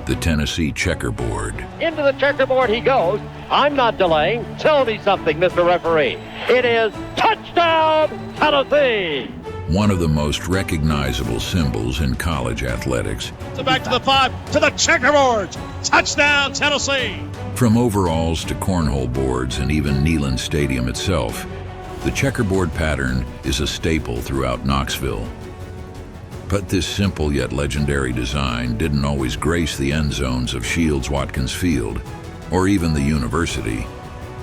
the Tennessee Checkerboard. Into the checkerboard he goes. I'm not delaying. Tell me something, Mr. Referee. It is touchdown, Tennessee! One of the most recognizable symbols in college athletics. So back to the 5, to the checkerboards. Touchdown, Tennessee! From overalls to cornhole boards and even Neyland Stadium itself, the checkerboard pattern is a staple throughout Knoxville. But this simple yet legendary design didn't always grace the end zones of Shields-Watkins Field, or even the university.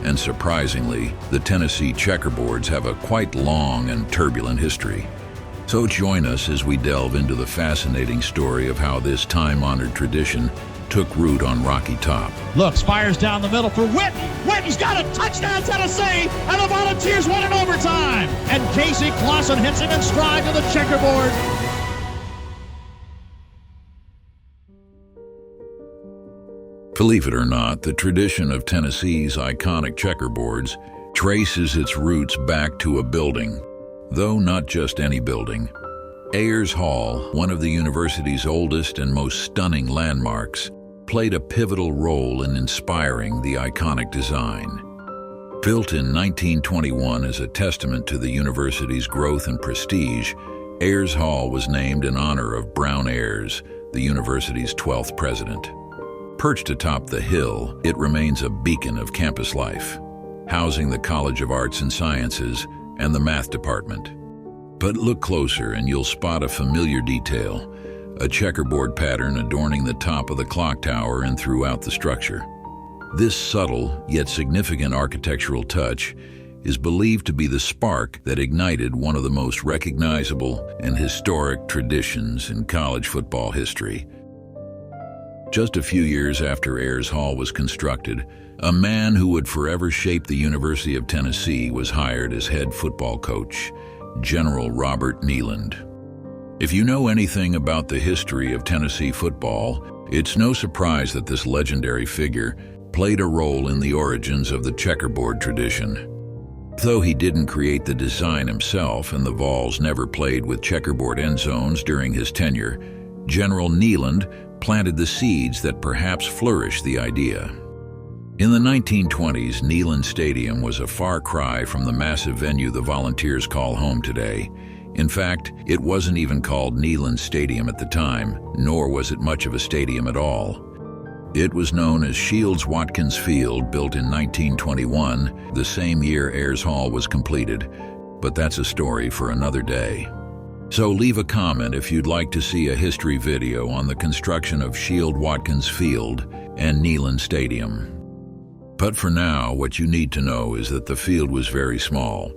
And surprisingly, the Tennessee Checkerboards have a quite long and turbulent history. So join us as we delve into the fascinating story of how this time-honored tradition took root on Rocky Top. Looks, fires down the middle for Whitten. Whitten's got a touchdown, Tennessee, and the Volunteers win in overtime. And Casey Clausen hits him in stride to the checkerboard. Believe it or not, the tradition of Tennessee's iconic checkerboards traces its roots back to a building, though not just any building. Ayers Hall, one of the university's oldest and most stunning landmarks, played a pivotal role in inspiring the iconic design. Built in 1921 as a testament to the university's growth and prestige, Ayers Hall was named in honor of Brown Ayers, the university's 12th president. Perched atop the hill, it remains a beacon of campus life, housing the College of Arts and Sciences and the Math Department. But look closer and you'll spot a familiar detail, a checkerboard pattern adorning the top of the clock tower and throughout the structure. This subtle yet significant architectural touch is believed to be the spark that ignited one of the most recognizable and historic traditions in college football history. Just a few years after Ayers Hall was constructed, a man who would forever shape the University of Tennessee was hired as head football coach, General Robert Neyland. If you know anything about the history of Tennessee football, it's no surprise that this legendary figure played a role in the origins of the checkerboard tradition. Though he didn't create the design himself and the Vols never played with checkerboard end zones during his tenure, General Neyland planted the seeds that perhaps flourished the idea. In the 1920s, Neyland Stadium was a far cry from the massive venue the Volunteers call home today. In fact, it wasn't even called Neyland Stadium at the time, nor was it much of a stadium at all. It was known as Shields-Watkins Field, built in 1921, the same year Ayers Hall was completed. But that's a story for another day. So leave a comment if you'd like to see a history video on the construction of Shields-Watkins Field and Neyland Stadium. But for now, what you need to know is that the field was very small,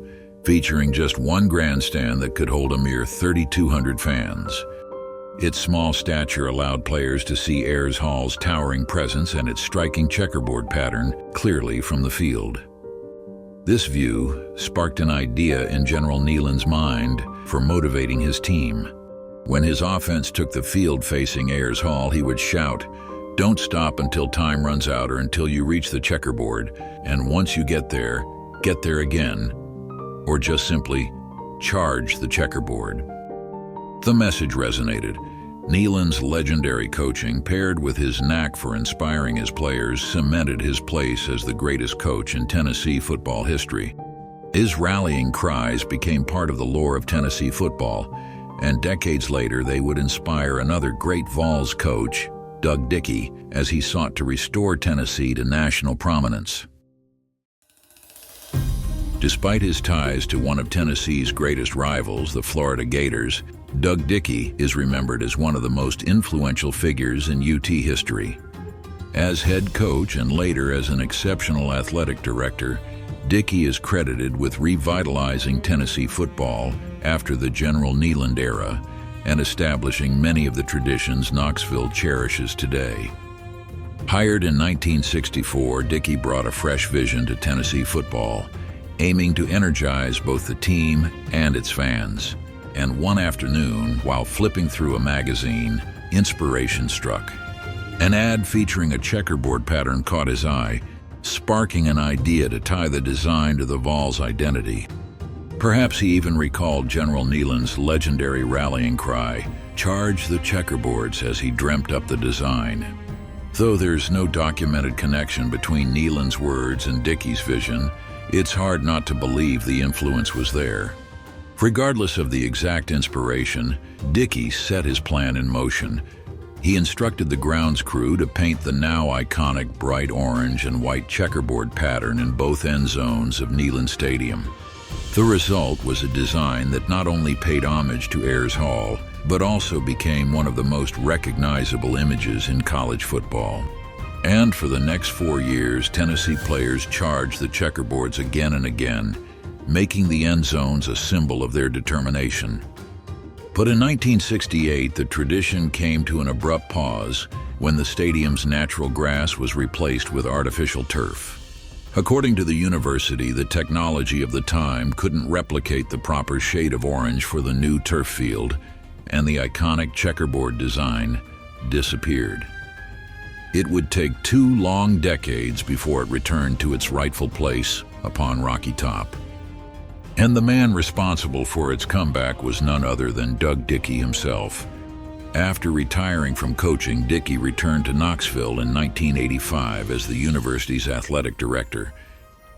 featuring just one grandstand that could hold a mere 3,200 fans. Its small stature allowed players to see Ayers Hall's towering presence and its striking checkerboard pattern clearly from the field. This view sparked an idea in General Neyland's mind for motivating his team. When his offense took the field facing Ayers Hall, he would shout, "Don't stop until time runs out or until you reach the checkerboard, and once you get there again," or just simply, "Charge the checkerboard." The message resonated. Neyland's legendary coaching, paired with his knack for inspiring his players, cemented his place as the greatest coach in Tennessee football history. His rallying cries became part of the lore of Tennessee football, and decades later they would inspire another great Vols coach, Dicky, as he sought to restore Tennessee to national prominence. Despite his ties to one of Tennessee's greatest rivals, the Florida Gators, Dicky is remembered as one of the most influential figures in UT history. As head coach and later as an exceptional athletic director, Dicky is credited with revitalizing Tennessee football after the General Neyland era and establishing many of the traditions Knoxville cherishes today. Hired in 1964, Dicky brought a fresh vision to Tennessee football, aiming to energize both the team and its fans. And one afternoon, while flipping through a magazine, inspiration struck. An ad featuring a checkerboard pattern caught his eye, sparking an idea to tie the design to the Vols' identity. Perhaps he even recalled General Neyland's legendary rallying cry, "Charge the checkerboards," as he dreamt up the design. Though there's no documented connection between Neyland's words and Dicky's vision, it's hard not to believe the influence was there. Regardless of the exact inspiration, Dicky set his plan in motion. He instructed the grounds crew to paint the now iconic bright orange and white checkerboard pattern in both end zones of Neyland Stadium. The result was a design that not only paid homage to Ayers Hall, but also became one of the most recognizable images in college football. And for the next 4 years, Tennessee players charged the checkerboards again and again, making the end zones a symbol of their determination. But in 1968, the tradition came to an abrupt pause when the stadium's natural grass was replaced with artificial turf. According to the university, the technology of the time couldn't replicate the proper shade of orange for the new turf field, and the iconic checkerboard design disappeared. It would take 2 long decades before it returned to its rightful place upon Rocky Top. And the man responsible for its comeback was none other than Doug Dicky himself. After retiring from coaching, Dicky returned to Knoxville in 1985 as the university's athletic director.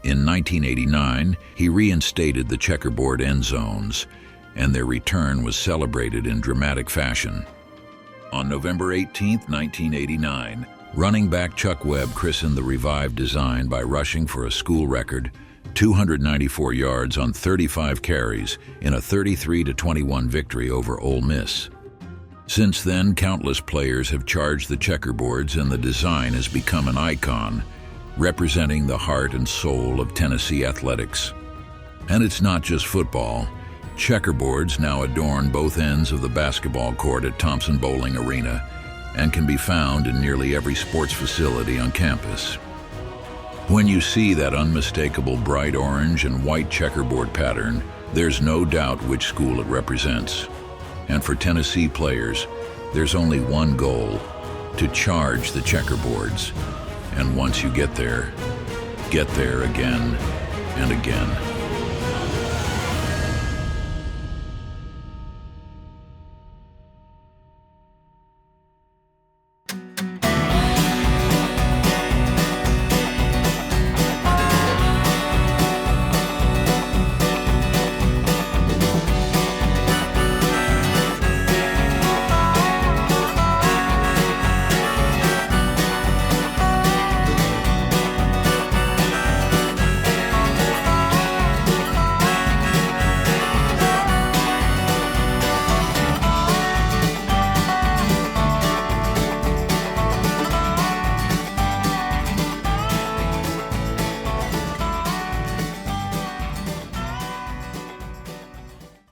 In 1989, he reinstated the checkerboard end zones, and their return was celebrated in dramatic fashion. On November 18, 1989, running back Chuck Webb christened the revived design by rushing for a school record 294 yards on 35 carries in a 33-21 victory over Ole Miss. Since then, countless players have charged the checkerboards, and the design has become an icon, representing the heart and soul of Tennessee athletics. And it's not just football. Checkerboards now adorn both ends of the basketball court at Thompson Bowling Arena and can be found in nearly every sports facility on campus. When you see that unmistakable bright orange and white checkerboard pattern, there's no doubt which school it represents. And for Tennessee players, there's only one goal: to charge the checkerboards. And once you get there again and again.